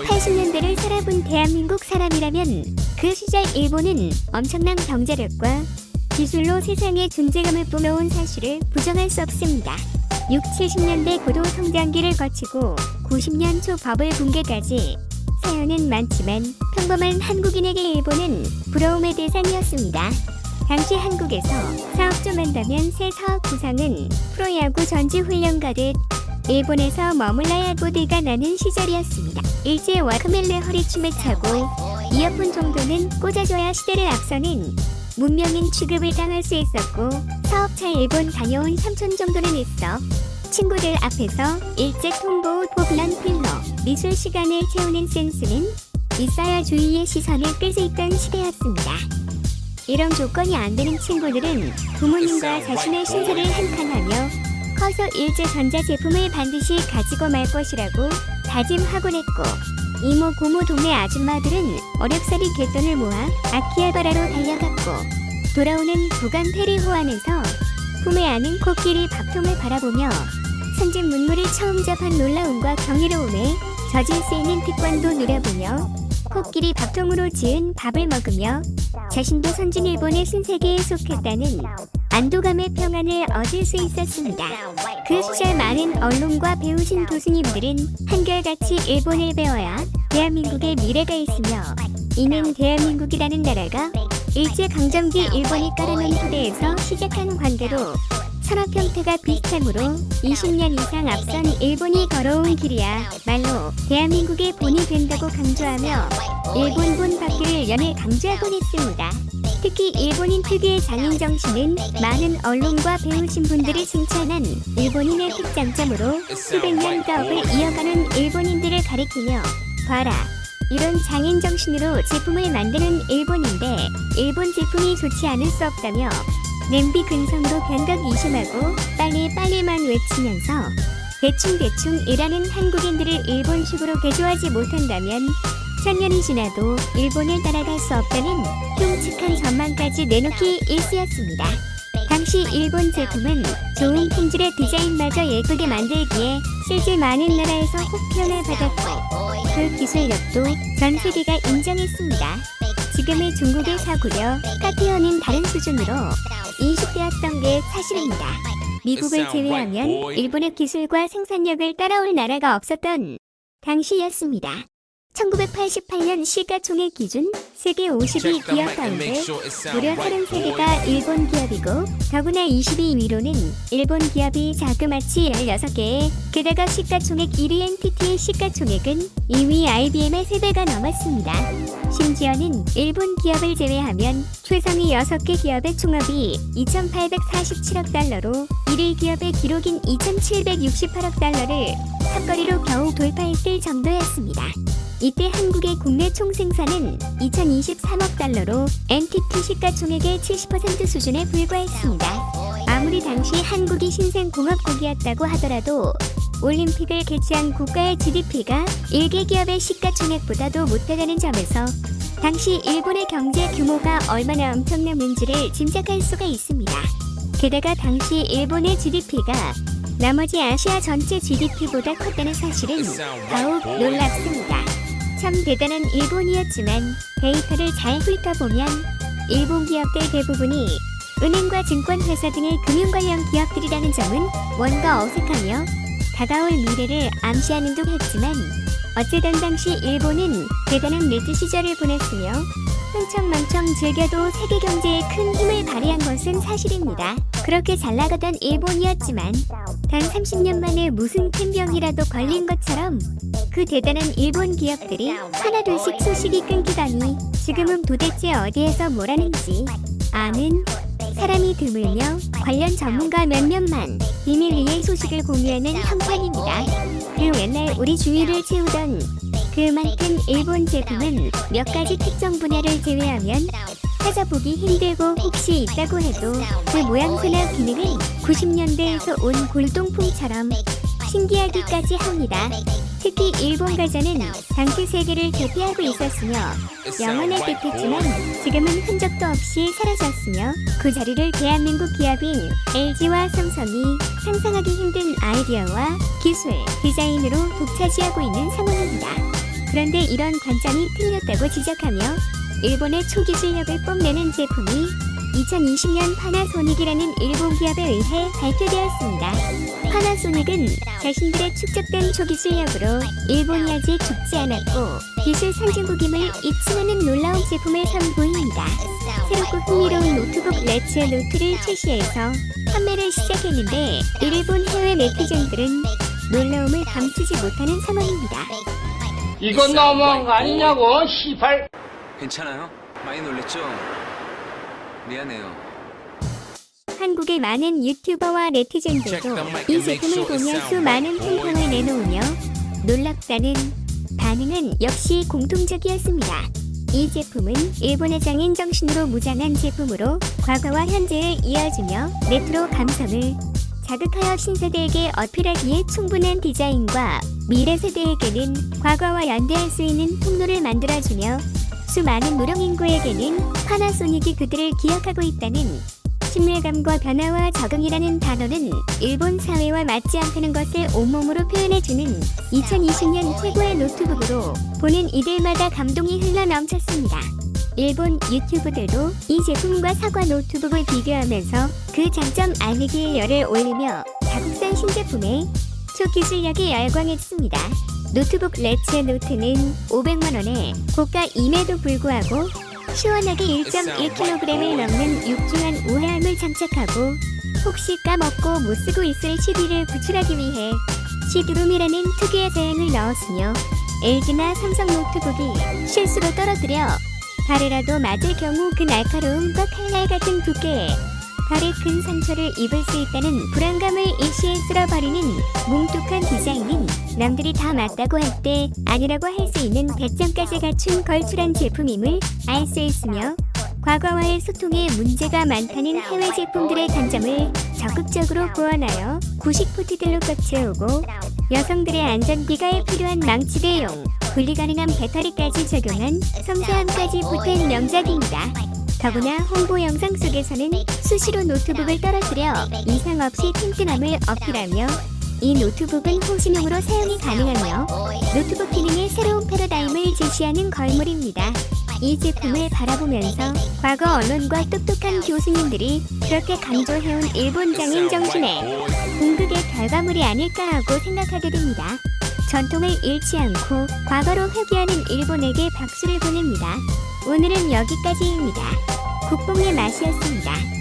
80년대를 살아본 대한민국 사람이라면 그 시절 일본은 엄청난 경제력과 기술로 세상의 존재감을 뿜어온 사실을 부정할 수 없습니다. 6, 70년대 고도 성장기를 거치고 90년 초 버블 붕괴까지 사연은 많지만 평범한 한국인에게 일본은 부러움의 대상이었습니다. 당시 한국에서 사업 좀 한다면 새 사업 구상은 프로야구 전지훈련 가듯 일본에서 머물러야 보드가 나는 시절이었습니다. 일제 와카멜레 허리춤에 차고 이어폰 정도는 꽂아줘야 시대를 앞서는 문명인 취급을 당할 수 있었고 사업차 일본 다녀온 삼촌 정도는 있어 친구들 앞에서 일제 통보 포블런 필러 미술 시간을 채우는 센스는 있어야 주위의 시선을 끌 수 있던 시대였습니다. 이런 조건이 안 되는 친구들은 부모님과 자신의 신세를 한탄하며 커서 일제 전자제품을 반드시 가지고 말 것이라고 다짐하곤 했고 이모 고모 동네 아줌마들은 어렵사리 갯돈을 모아 아키하바라로 달려갔고 돌아오는 도감 페리 호안에서 품에 안은 코끼리 밥통을 바라보며 선진 문물을 처음 접한 놀라움과 경이로움에 젖을 수 있는 특권도 누려보며 코끼리 밥통으로 지은 밥을 먹으며 자신도 선진 일본의 신세계에 속했다는 안도감의 평안을 얻을 수 있었습니다. 그 시절 많은 언론과 배우신 교수님들은 한결같이 일본을 배워야 대한민국의 미래가 있으며 이는 대한민국이라는 나라가 일제강점기 일본이 깔아놓은 토대에서 시작한 관계로 산업 형태가 비슷하므로 20년 이상 앞선 일본이 걸어온 길이야 말로 대한민국의 본이 된다고 강조하며 일본본 받기를 연일 강조하곤 했습니다. 특히 일본인 특유의 장인정신은 많은 언론과 배우신 분들이 칭찬한 일본인의 특장점으로 수백 년 가업을 이어가는 일본인들을 가리키며 봐라 이런 장인정신으로 제품을 만드는 일본인데 일본 제품이 좋지 않을 수 없다며 냄비 근성도 변덕이 심하고 빨리빨리만 외치면서 대충대충 일하는 한국인들을 일본식으로 개조하지 못한다면 천년이 지나도 일본을 따라갈 수 없다는 흉측한 전망까지 내놓기 일쑤였습니다. 당시 일본 제품은 좋은 품질의 디자인마저 예쁘게 만들기에 실제 많은 나라에서 호평을 받았고 그 기술력도 전 세계가 인정했습니다. 지금의 중국의 사고려 카티어는 다른 수준으로 인식되었던 게 사실입니다. 미국을 제외하면 일본의 기술과 생산력을 따라올 나라가 없었던 당시였습니다. 1988년 시가총액 기준 세계 50위 기업 가운데 무려 33개가 일본 기업이고 더구나 22위로는 일본 기업이 자그마치 16개에 게다가 시가총액 1위 NTT의 시가총액은 2위 IBM의 3배가 넘었습니다. 심지어는 일본 기업을 제외하면 최상위 6개 기업의 총합이 2,847억 달러로 1위 기업의 기록인 2,768억 달러를 턱걸이로 겨우 돌파했을 정도였습니다. 이때 한국의 국내 총생산은 2,023억 달러로 NTT 시가총액의 70% 수준에 불과했습니다. 아무리 당시 한국이 신생공업국이었다고 하더라도 올림픽을 개최한 국가의 GDP가 일개 기업의 시가총액보다도 못하다는 점에서 당시 일본의 경제 규모가 얼마나 엄청났는지를 짐작할 수가 있습니다. 게다가 당시 일본의 GDP가 나머지 아시아 전체 GDP보다 컸다는 사실은 더욱 놀랍습니다. 참 대단한 일본이었지만 데이터를 잘 훑어보면 일본 기업들 대부분이 은행과 증권회사 등의 금융 관련 기업들이라는 점은 뭔가 어색하며 다가올 미래를 암시하는 듯 했지만 어쨌든 당시 일본은 대단한 레드 시절을 보냈으며 흥청망청 즐겨도 세계 경제에 큰 힘을 발휘한 것은 사실입니다. 그렇게 잘 나가던 일본이었지만 단 30년 만에 무슨 큰 병이라도 걸린 것처럼 그 대단한 일본 기업들이 하나둘씩 소식이 끊기다니 지금은 도대체 어디에서 뭘 하는지 아는 사람이 드물며 관련 전문가 몇몇만 비밀리에 소식을 공유하는 형편입니다. 그 옛날 우리 주위를 채우던 그만큼 일본 제품은 몇 가지 특정 분야를 제외하면 찾아보기 힘들고 혹시 있다고 해도 그 모양새나 기능은 90년대에서 온 골동품처럼 신기하기까지 합니다. 특히 일본 과자는 당시 세계를 대표하고 있었으며 영원할 듯했지만 지금은 흔적도 없이 사라졌으며 그 자리를 대한민국 기업인 LG와 삼성이 상상하기 힘든 아이디어와 기술, 디자인으로 독차지하고 있는 상황입니다. 그런데 이런 관점이 틀렸다고 지적하며 일본의 초기술력을 뽐내는 제품이 2020년 파나소닉이라는 일본 기업에 의해 발표되었습니다. 파나소닉은 자신들의 축적된 초기술력으로 일본이 아직 죽지 않았고 기술 선진국임을 입증하는 놀라운 제품을 선보입니다. 새롭고 흥미로운 노트북 레츠 노트를 출시해서 판매를 시작했는데 일본 해외 네티즌들은 놀라움을 감추지 못하는 상황입니다. 이건 너무한 거 아니냐고, 시발. 괜찮아요? 많이 놀랬죠? 미안해요. 한국의 많은 유튜버와 네티즌들도 이 제품을 보며 수많은 평평을 내놓으며 놀랍다는 반응은 역시 공통적이었습니다. 이 제품은 일본의 장인 정신으로 무장한 제품으로 과거와 현재를 이어주며 레트로 감성을 자극하여 신세대에게 어필하기에 충분한 디자인과 미래 세대에게는 과거와 연대할 수 있는 통로를 만들어주며 수많은 무령 인구에게는 파나소닉이 그들을 기억하고 있다는 친밀감과 변화와 적응이라는 단어는 일본 사회와 맞지 않다는 것을 온몸으로 표현해주는 2020년 최고의 노트북으로 보는 이들마다 감동이 흘러넘쳤습니다. 일본 유튜브들도 이 제품과 사과 노트북을 비교하면서 그 장점 알리기에 열을 올리며 자국산 신제품에 초기술력에 열광했습니다. 노트북 레츠 노트는 500만원에 고가임에도 불구하고 시원하게 1.1kg을 넘는 육중한 우회함을 장착하고 혹시 까먹고 못쓰고 있을 CD를 구출하기 위해 CD롬이라는 특유의 제형을 넣었으며 LG나 삼성 노트북이 실수로 떨어뜨려 발에라도 맞을 경우 그 날카로움과 칼날 같은 두께에 발에 큰 상처를 입을 수 있다는 불안감을 일시에 쓸어버리는 뭉툭한 디자인은 남들이 다 맞다고 할 때 아니라고 할 수 있는 배점까지 갖춘 걸출한 제품임을 알 수 있으며 과거와의 소통에 문제가 많다는 해외 제품들의 단점을 적극적으로 보완하여 구식 포트들로 꽉 채우고 여성들의 안전기가에 필요한 망치대용, 분리 가능한 배터리까지 적용한 섬세함까지 보탠 명작입니다. 더구나 홍보 영상 속에서는 수시로 노트북을 떨어뜨려 이상 없이 튼튼함을 어필하며 이 노트북은 호신용으로 사용이 가능하며 노트북 기능의 새로운 패러다임을 제시하는 걸물입니다. 이 제품을 바라보면서 과거 언론과 똑똑한 교수님들이 그렇게 강조해온 일본 장인 정신의 공극의 결과물이 아닐까 하고 생각하게 됩니다. 전통을 잃지 않고 과거로 회귀하는 일본에게 박수를 보냅니다. 오늘은 여기까지입니다. 국뽕의 맛이었습니다.